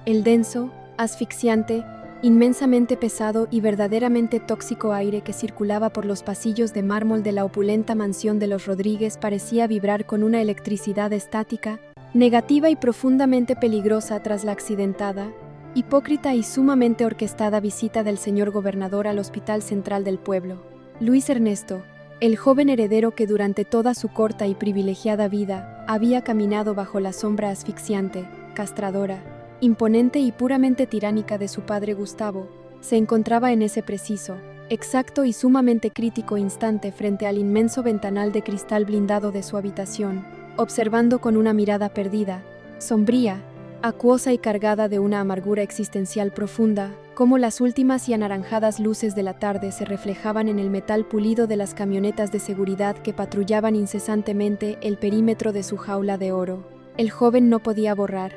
el denso, asfixiante, inmensamente pesado y verdaderamente tóxico aire que circulaba por los pasillos de mármol de la opulenta mansión de los Rodríguez parecía vibrar con una electricidad estática, negativa y profundamente peligrosa tras la accidentada, hipócrita y sumamente orquestada visita del señor gobernador al Hospital Central del pueblo. Luis Ernesto, el joven heredero que durante toda su corta y privilegiada vida había caminado bajo la sombra asfixiante, castradora, imponente y puramente tiránica de su padre Gustavo, se encontraba en ese preciso, exacto y sumamente crítico instante frente al inmenso ventanal de cristal blindado de su habitación, observando con una mirada perdida, sombría, acuosa y cargada de una amargura existencial profunda, cómo las últimas y anaranjadas luces de la tarde se reflejaban en el metal pulido de las camionetas de seguridad que patrullaban incesantemente el perímetro de su jaula de oro. El joven no podía borrar,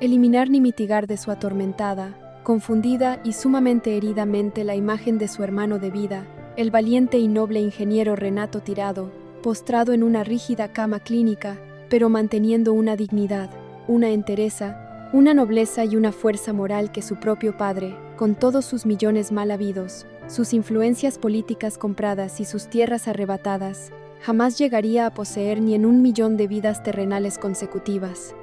eliminar ni mitigar de su atormentada, confundida y sumamente herida mente la imagen de su hermano de vida, el valiente y noble ingeniero Renato Tirado, postrado en una rígida cama clínica, pero manteniendo una dignidad, una entereza, una nobleza y una fuerza moral que su propio padre, con todos sus millones mal habidos, sus influencias políticas compradas y sus tierras arrebatadas, jamás llegaría a poseer ni en 1.000.000 de vidas terrenales consecutivas.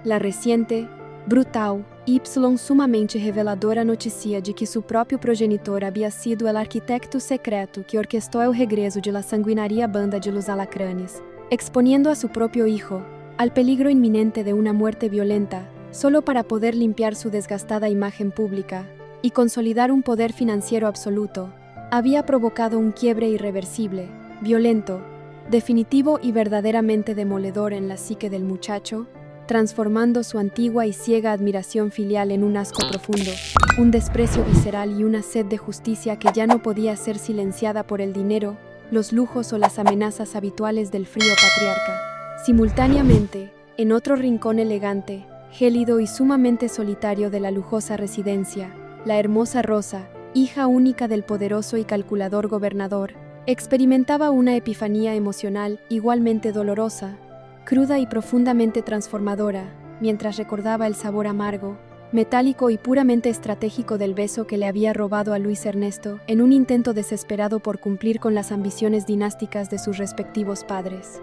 La reciente, brutal y sumamente reveladora notícia de que su próprio progenitor había sido el arquitecto secreto que orquestou el regreso de la sanguinaria banda de los Alacranes, exponiendo a su propio hijo al peligro inminente de una muerte violenta, solo para poder limpiar su desgastada imagen pública y consolidar un poder financiero absoluto, había provocado un quiebre irreversible, violento, definitivo y verdaderamente demoledor en la psique del muchacho, transformando su antigua y ciega admiración filial en un asco profundo, un desprecio visceral y una sed de justicia que ya no podía ser silenciada por el dinero, los lujos o las amenazas habituales del frío patriarca. Simultáneamente, en otro rincón elegante, gélido y sumamente solitario de la lujosa residencia, la hermosa Rosa, hija única del poderoso y calculador gobernador, experimentaba una epifanía emocional igualmente dolorosa, cruda y profundamente transformadora, mientras recordaba el sabor amargo, metálico y puramente estratégico del beso que le había robado a Luis Ernesto en un intento desesperado por cumplir con las ambiciones dinásticas de sus respectivos padres.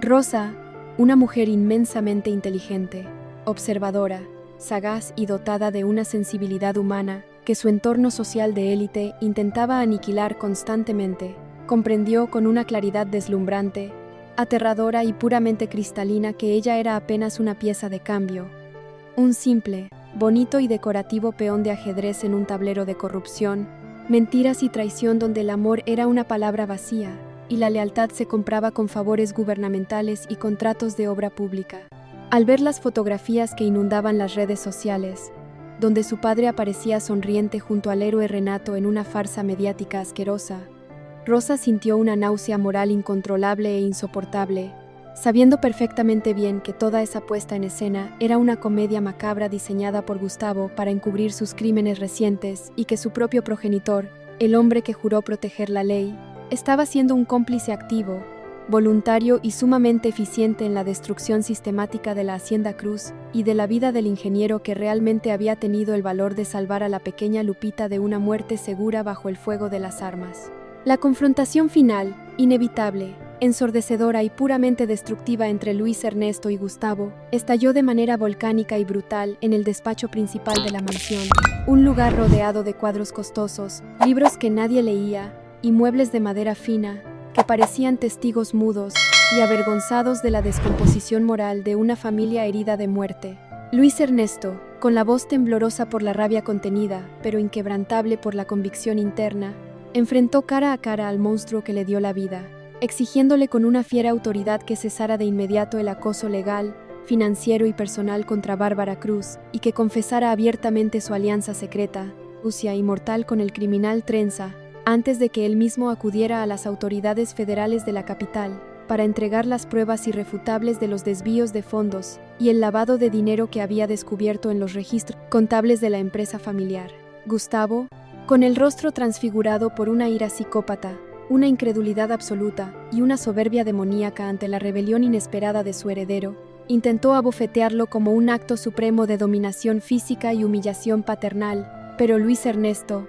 Rosa, una mujer inmensamente inteligente, observadora, sagaz y dotada de una sensibilidad humana que su entorno social de élite intentaba aniquilar constantemente, comprendió con una claridad deslumbrante, aterradora y puramente cristalina que ella era apenas una pieza de cambio, un simple, bonito y decorativo peón de ajedrez en un tablero de corrupción, mentiras y traición donde el amor era una palabra vacía y la lealtad se compraba con favores gubernamentales y contratos de obra pública. Al ver las fotografías que inundaban las redes sociales, donde su padre aparecía sonriente junto al héroe Renato en una farsa mediática asquerosa, Rosa sintió una náusea moral incontrolable e insoportable, sabiendo perfectamente bien que toda esa puesta en escena era una comedia macabra diseñada por Gustavo para encubrir sus crímenes recientes y que su propio progenitor, el hombre que juró proteger la ley, estaba siendo un cómplice activo, voluntario y sumamente eficiente en la destrucción sistemática de la Hacienda Cruz y de la vida del ingeniero que realmente había tenido el valor de salvar a la pequeña Lupita de una muerte segura bajo el fuego de las armas. La confrontación final, inevitable, ensordecedora y puramente destructiva entre Luis Ernesto y Gustavo, estalló de manera volcánica y brutal en el despacho principal de la mansión, un lugar rodeado de cuadros costosos, libros que nadie leía y muebles de madera fina que parecían testigos mudos y avergonzados de la descomposición moral de una familia herida de muerte. Luis Ernesto, con la voz temblorosa por la rabia contenida, pero inquebrantable por la convicción interna, enfrentó cara a cara al monstruo que le dio la vida, exigiéndole con una fiera autoridad que cesara de inmediato el acoso legal, financiero y personal contra Bárbara Cruz y que confesara abiertamente su alianza secreta, sucia y mortal con el criminal Trenza, antes de que él mismo acudiera a las autoridades federales de la capital para entregar las pruebas irrefutables de los desvíos de fondos y el lavado de dinero que había descubierto en los registros contables de la empresa familiar. Gustavo, con el rostro transfigurado por una ira psicópata, una incredulidad absoluta y una soberbia demoníaca ante la rebelión inesperada de su heredero, Intentó abofetearlo como un acto supremo de dominación física y humillación paternal, pero Luis Ernesto,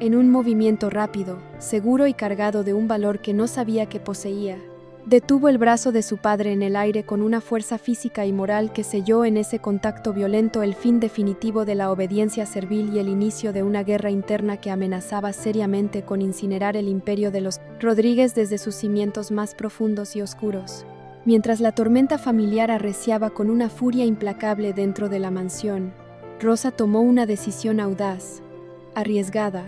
en un movimiento rápido, seguro y cargado de un valor que no sabía que poseía, detuvo el brazo de su padre en el aire con una fuerza física y moral que selló en ese contacto violento el fin definitivo de la obediencia servil y el inicio de una guerra interna que amenazaba seriamente con incinerar el imperio de los Rodríguez desde sus cimientos más profundos y oscuros. Mientras la tormenta familiar arreciaba con una furia implacable dentro de la mansión, Rosa tomó una decisión audaz, arriesgada,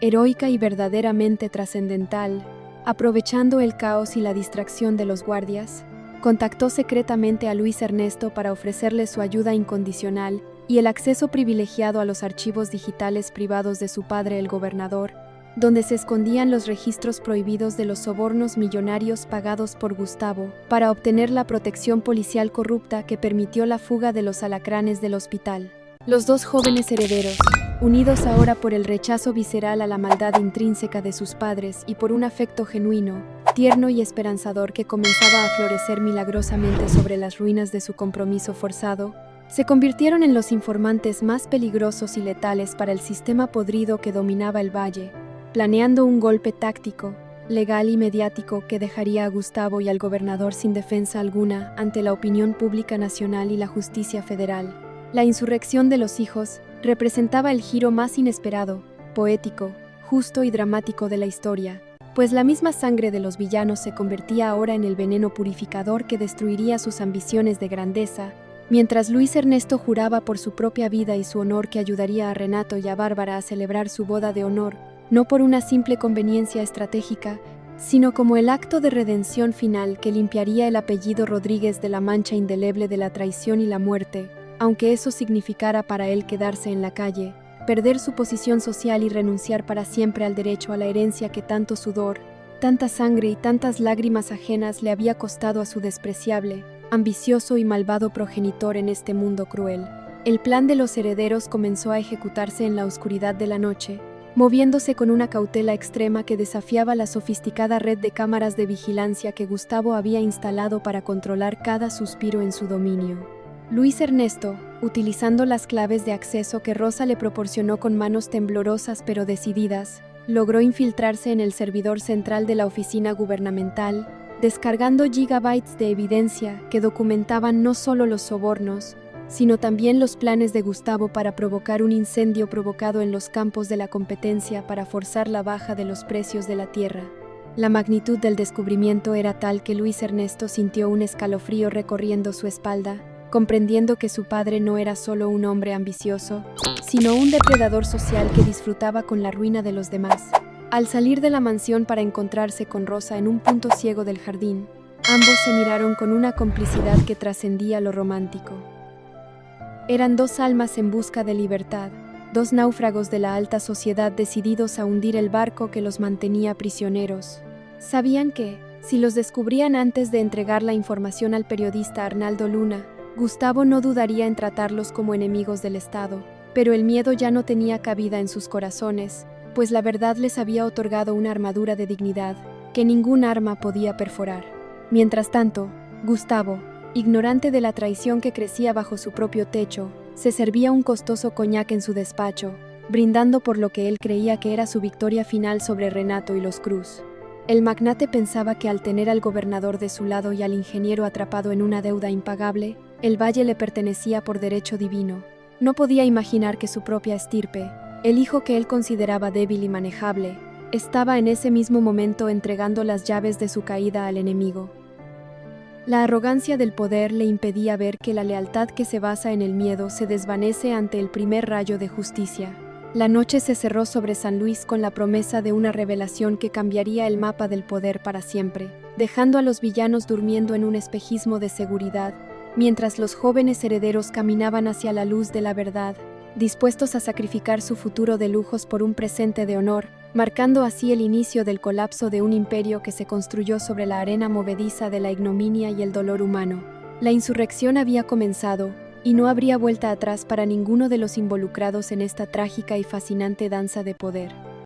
heroica y verdaderamente trascendental. Aprovechando el caos y la distracción de los guardias, contactó secretamente a Luis Ernesto para ofrecerle su ayuda incondicional y el acceso privilegiado a los archivos digitales privados de su padre el gobernador, donde se escondían los registros prohibidos de los sobornos millonarios pagados por Gustavo para obtener la protección policial corrupta que permitió la fuga de los alacranes del hospital. Los dos jóvenes herederos, unidos ahora por el rechazo visceral a la maldad intrínseca de sus padres y por un afecto genuino, tierno y esperanzador que comenzaba a florecer milagrosamente sobre las ruinas de su compromiso forzado, se convirtieron en los informantes más peligrosos y letales para el sistema podrido que dominaba el valle, planeando un golpe táctico, legal y mediático que dejaría a Gustavo y al gobernador sin defensa alguna ante la opinión pública nacional y la justicia federal. La insurrección de los hijos representaba el giro más inesperado, poético, justo y dramático de la historia, pues la misma sangre de los villanos se convertía ahora en el veneno purificador que destruiría sus ambiciones de grandeza, mientras Luis Ernesto juraba por su propia vida y su honor que ayudaría a Renato y a Bárbara a celebrar su boda de honor, no por una simple conveniencia estratégica, sino como el acto de redención final que limpiaría el apellido Rodríguez de la mancha indeleble de la traición y la muerte, aunque eso significara para él quedarse en la calle, perder su posición social y renunciar para siempre al derecho a la herencia que tanto sudor, tanta sangre y tantas lágrimas ajenas le había costado a su despreciable, ambicioso y malvado progenitor en este mundo cruel. El plan de los herederos comenzó a ejecutarse en la oscuridad de la noche, moviéndose con una cautela extrema que desafiaba la sofisticada red de cámaras de vigilancia que Gustavo había instalado para controlar cada suspiro en su dominio. Luis Ernesto, utilizando las claves de acceso que Rosa le proporcionó con manos temblorosas pero decididas, logró infiltrarse en el servidor central de la oficina gubernamental, descargando gigabytes de evidencia que documentaban no solo los sobornos, sino también los planes de Gustavo para provocar un incendio provocado en los campos de la competencia para forzar la baja de los precios de la tierra. La magnitud del descubrimiento era tal que Luis Ernesto sintió un escalofrío recorriendo su espalda, comprendiendo que su padre no era solo un hombre ambicioso, sino un depredador social que disfrutaba con la ruina de los demás. Al salir de la mansión para encontrarse con Rosa en un punto ciego del jardín, ambos se miraron con una complicidad que trascendía lo romántico. Eran dos almas en busca de libertad, dos náufragos de la alta sociedad decididos a hundir el barco que los mantenía prisioneros. Sabían que, si los descubrían antes de entregar la información al periodista Arnaldo Luna, Gustavo no dudaría en tratarlos como enemigos del Estado, pero el miedo ya no tenía cabida en sus corazones, pues la verdad les había otorgado una armadura de dignidad que ningún arma podía perforar. Mientras tanto, Gustavo, ignorante de la traición que crecía bajo su propio techo, se servía un costoso coñac en su despacho, brindando por lo que él creía que era su victoria final sobre Renato y los Cruz. El magnate pensaba que al tener al gobernador de su lado y al ingeniero atrapado en una deuda impagable, el valle le pertenecía por derecho divino. No podía imaginar que su propia estirpe, el hijo que él consideraba débil y manejable, estaba en ese mismo momento entregando las llaves de su caída al enemigo. La arrogancia del poder le impedía ver que la lealtad que se basa en el miedo se desvanece ante el primer rayo de justicia. La noche se cerró sobre San Luis con la promesa de una revelación que cambiaría el mapa del poder para siempre, dejando a los villanos durmiendo en un espejismo de seguridad, mientras los jóvenes herederos caminaban hacia la luz de la verdad, dispuestos a sacrificar su futuro de lujos por un presente de honor, marcando así el inicio del colapso de un imperio que se construyó sobre la arena movediza de la ignominia y el dolor humano. La insurrección había comenzado, y no habría vuelta atrás para ninguno de los involucrados en esta trágica y fascinante danza de poder.